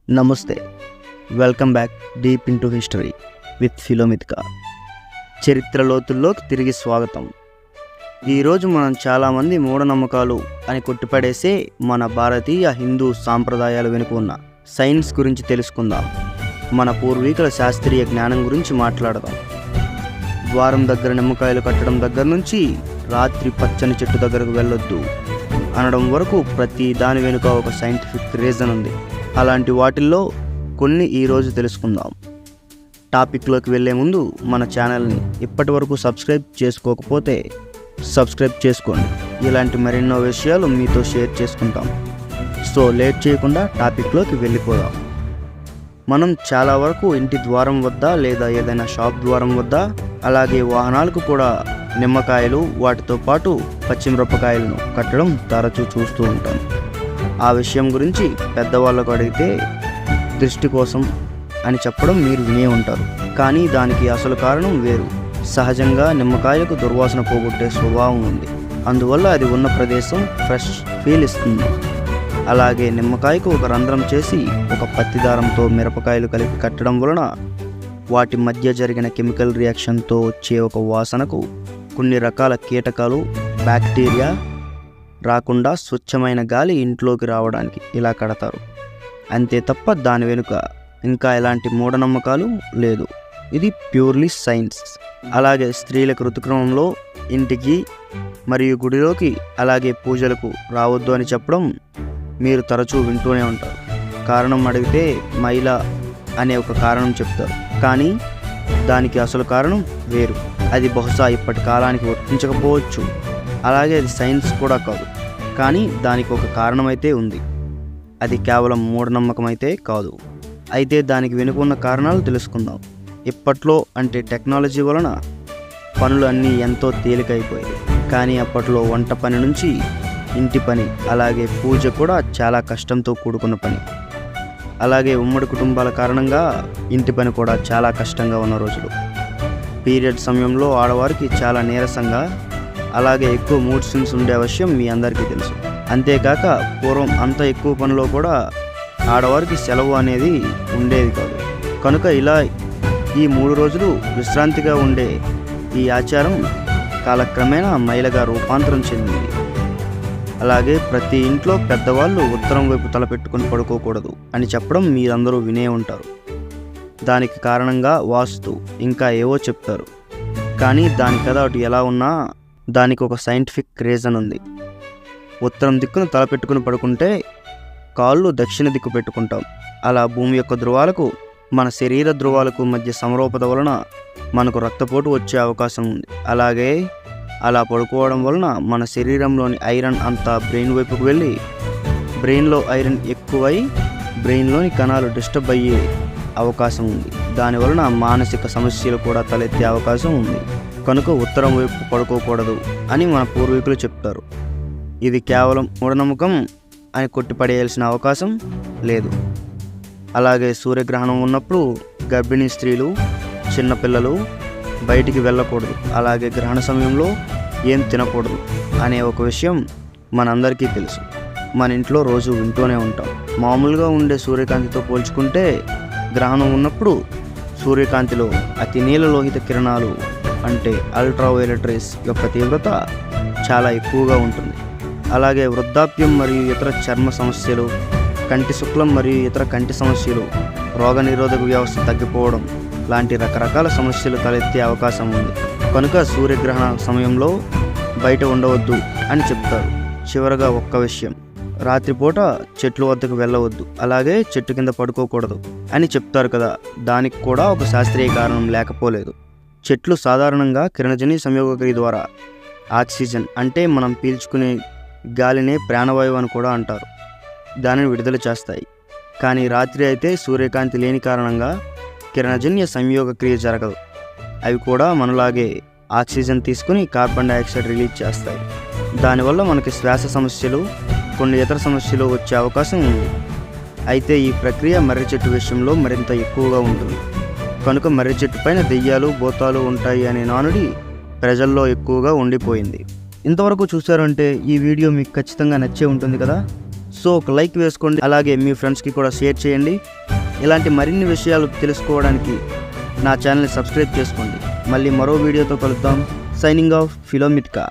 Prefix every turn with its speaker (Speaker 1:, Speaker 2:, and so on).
Speaker 1: నమస్తే, welcome back deep into history with Philomithka. చరిత్ర లోతుల్లోకి తిరిగి స్వాగతం. ఈరోజు మనం చాలామంది మూఢనమ్మకాలు అని కొట్టిపడేసే మన భారతీయ హిందూ సాంప్రదాయాల వెనుక ఉన్న సైన్స్ గురించి తెలుసుకుందాం. మన పూర్వీకుల శాస్త్రీయ జ్ఞానం గురించి మాట్లాడదాం. ద్వారం దగ్గర నిమ్మకాయలు కట్టడం దగ్గర నుంచి రాత్రి పచ్చని చెట్టు దగ్గరకు వెళ్ళొద్దు అనడం వరకు ప్రతి దాని వెనుక ఒక సైంటిఫిక్ రీజన్ ఉంది. అలాంటి వాటిల్లో కొన్ని ఈరోజు తెలుసుకుందాం. టాపిక్లోకి వెళ్ళే ముందు మన ఛానల్ని ఇప్పటి వరకు సబ్స్క్రైబ్ చేసుకోకపోతే సబ్స్క్రైబ్ చేసుకోండి. ఇలాంటి మరెన్నో విషయాలు మీతో షేర్ చేసుకుంటాం. సో లేట్ చేయకుండా టాపిక్లోకి వెళ్ళిపోదాం. మనం చాలా వరకు ఇంటి ద్వారం వద్ద లేదా ఏదైనా షాప్ ద్వారం వద్ద, అలాగే వాహనాలకు కూడా నిమ్మకాయలు వాటితో పాటు పచ్చిమిరపకాయలను కట్టడం తరచూ చూస్తూ ఉంటాం. ఆ విషయం గురించి పెద్దవాళ్ళకు అడిగితే దృష్టి కోసం అని చెప్పడం మీరు వినే ఉంటారు. కానీ దానికి అసలు కారణం వేరు. సహజంగా నిమ్మకాయలకు దుర్వాసన పోగొట్టే స్వభావం ఉంది. అందువల్ల అది ఉన్న ప్రదేశం ఫ్రెష్ ఫీల్ ఇస్తుంది. అలాగే నిమ్మకాయకు ఒక రంధ్రం చేసి ఒక పత్తి దారంతో మిరపకాయలు కలిపి కట్టడం వలన వాటి మధ్య జరిగిన కెమికల్ రియాక్షన్తో వచ్చే ఒక వాసనకు కొన్ని రకాల కీటకాలు, బ్యాక్టీరియా రాకుండా స్వచ్ఛమైన గాలి ఇంట్లోకి రావడానికి ఇలా కడతారు. అంతే తప్ప దాని వెనుక ఇంకా ఎలాంటి మూఢనమ్మకాలు లేదు. ఇది ప్యూర్లీ సైన్స్. అలాగే స్త్రీలకు ఋతుక్రమంలో ఇంటికి మరియు గుడిలోకి అలాగే పూజలకు రావద్దు అని చెప్పడం మీరు తరచూ వింటూనే ఉంటారు. కారణం అడిగితే మహిళ అనే ఒక కారణం చెప్తారు. కానీ దానికి అసలు కారణం వేరు. అది బహుశా ఇప్పటి కాలానికి వర్తించకపోవచ్చు. అలాగే అది సైన్స్ కూడా కాదు. కానీ దానికి ఒక కారణమైతే ఉంది. అది కేవలం మూఢనమ్మకం అయితే కాదు. అయితే దానికి వెనుకున్న కారణాలు తెలుసుకుందాం. ఇప్పట్లో అంటే టెక్నాలజీ వలన పనులు అన్నీ ఎంతో తేలికైపోయాయి. కానీ అప్పట్లో వంట పని నుంచి ఇంటి పని, అలాగే పూజ కూడా చాలా కష్టంతో కూడుకున్న పని. అలాగే ఉమ్మడి కుటుంబాల కారణంగా ఇంటి పని కూడా చాలా కష్టంగా ఉన్న రోజులు. పీరియడ్ సమయంలో ఆడవారికి చాలా నీరసంగా, అలాగే ఎక్కువ మూడ్ స్వింగ్స్ ఉండే విషయం మీ అందరికీ తెలుసు. అంతేకాక పూర్వం అంత ఎక్కువ పనిలో కూడా ఆడవారికి సెలవు అనేది ఉండేది కాదు. కనుక ఇలా ఈ 3 రోజులు విశ్రాంతిగా ఉండే ఈ ఆచారం కాలక్రమేణా మహిళగా రూపాంతరం చెందింది. అలాగే ప్రతి ఇంట్లో పెద్దవాళ్ళు ఉత్తరం వైపు తలపెట్టుకుని పడుకోకూడదు అని చెప్పడం మీరందరూ వినే ఉంటారు. దానికి కారణంగా వాస్తు ఇంకా ఏవో చెప్తారు. కానీ దాని కథ అటు ఎలా ఉన్నా దానికి ఒక సైంటిఫిక్ రీజన్ ఉంది. ఉత్తరం దిక్కును తలపెట్టుకుని పడుకుంటే కాళ్ళు దక్షిణ దిక్కు పెట్టుకుంటాం. అలా భూమి యొక్క ధృవాలకు మన శరీర ధృవాలకు మధ్య సమరూపత వలన మనకు రక్తపోటు వచ్చే అవకాశం ఉంది. అలాగే అలా పడుకోవడం వలన మన శరీరంలోని ఐరన్ అంతా బ్రెయిన్ వైపుకు వెళ్ళి బ్రెయిన్లో ఐరన్ ఎక్కువై బ్రెయిన్లోని కణాలు డిస్టర్బ్ అయ్యే అవకాశం ఉంది. దానివలన మానసిక సమస్యలు కూడా తలెత్తే అవకాశం ఉంది. కనుక ఉత్తరం వైపు పడుకోకూడదు అని మన పూర్వీకులు చెప్తారు. ఇది కేవలం మూఢనమ్మకం అని కొట్టిపడేయాల్సిన అవకాశం లేదు. అలాగే సూర్యగ్రహణం ఉన్నప్పుడు గర్భిణీ స్త్రీలు, చిన్నపిల్లలు బయటికి వెళ్ళకూడదు. అలాగే గ్రహణ సమయంలో ఏం తినకూడదు అనే ఒక విషయం మనందరికీ తెలుసు. మన ఇంట్లో రోజు వింటూనే ఉంటాం. మామూలుగా ఉండే సూర్యకాంతితో పోల్చుకుంటే గ్రహణం ఉన్నప్పుడు సూర్యకాంతిలో అతి నీలలోహిత కిరణాలు అంటే అల్ట్రావైలెట్ రేస్ యొక్క తీవ్రత చాలా ఎక్కువగా ఉంటుంది. అలాగే వృద్ధాప్యం మరియు ఇతర చర్మ సమస్యలు, కంటి శుక్లం మరియు ఇతర కంటి సమస్యలు, రోగనిరోధక వ్యవస్థ తగ్గిపోవడం లాంటి రకరకాల సమస్యలు తలెత్తే అవకాశం ఉంది. కనుక సూర్యగ్రహణ సమయంలో బయట ఉండవద్దు అని చెప్తారు. చివరగా ఒక్క విషయం, రాత్రిపూట చెట్ల వద్దకు వెళ్ళవద్దు, అలాగే చెట్టు కింద పడుకోకూడదు అని చెప్తారు కదా. దానికి కూడా ఒక శాస్త్రీయ కారణం లేకపోలేదు. చెట్లు సాధారణంగా కిరణజన్య సంయోగక్రియ ద్వారా ఆక్సిజన్ అంటే మనం పీల్చుకునే గాలినే ప్రాణవాయువు అని కూడా అంటారు, దానిని విడుదల చేస్తాయి. కానీ రాత్రి అయితే సూర్యకాంతి లేని కారణంగా కిరణజన్య సంయోగక్రియ జరగదు. అవి కూడా మనలాగే ఆక్సిజన్ తీసుకుని కార్బన్ డైఆక్సైడ్ రిలీజ్ చేస్తాయి. దానివల్ల మనకి శ్వాస సమస్యలు, కొన్ని ఇతర సమస్యలు వచ్చే అవకాశం ఉంది. అయితే ఈ ప్రక్రియ మర్రి చెట్టు విషయంలో మరింత ఎక్కువగా ఉంటుంది. కనుక మర్రి చెట్టు పైన దెయ్యాలు, భూతాలు ఉంటాయి అనే నానుడి ప్రజల్లో ఎక్కువగా ఉండిపోయింది. ఇంతవరకు చూసారంటే ఈ వీడియో మీకు ఖచ్చితంగా నచ్చే ఉంటుంది కదా. సో ఒక లైక్ వేసుకోండి, అలాగే మీ ఫ్రెండ్స్కి కూడా షేర్ చేయండి. ఇలాంటి మరిన్ని విషయాలు తెలుసుకోవడానికి నా ఛానల్ని సబ్స్క్రైబ్ చేసుకోండి. మళ్ళీ మరో వీడియోతో కలుద్దాం. Signing off ఫిలోమిత్కా.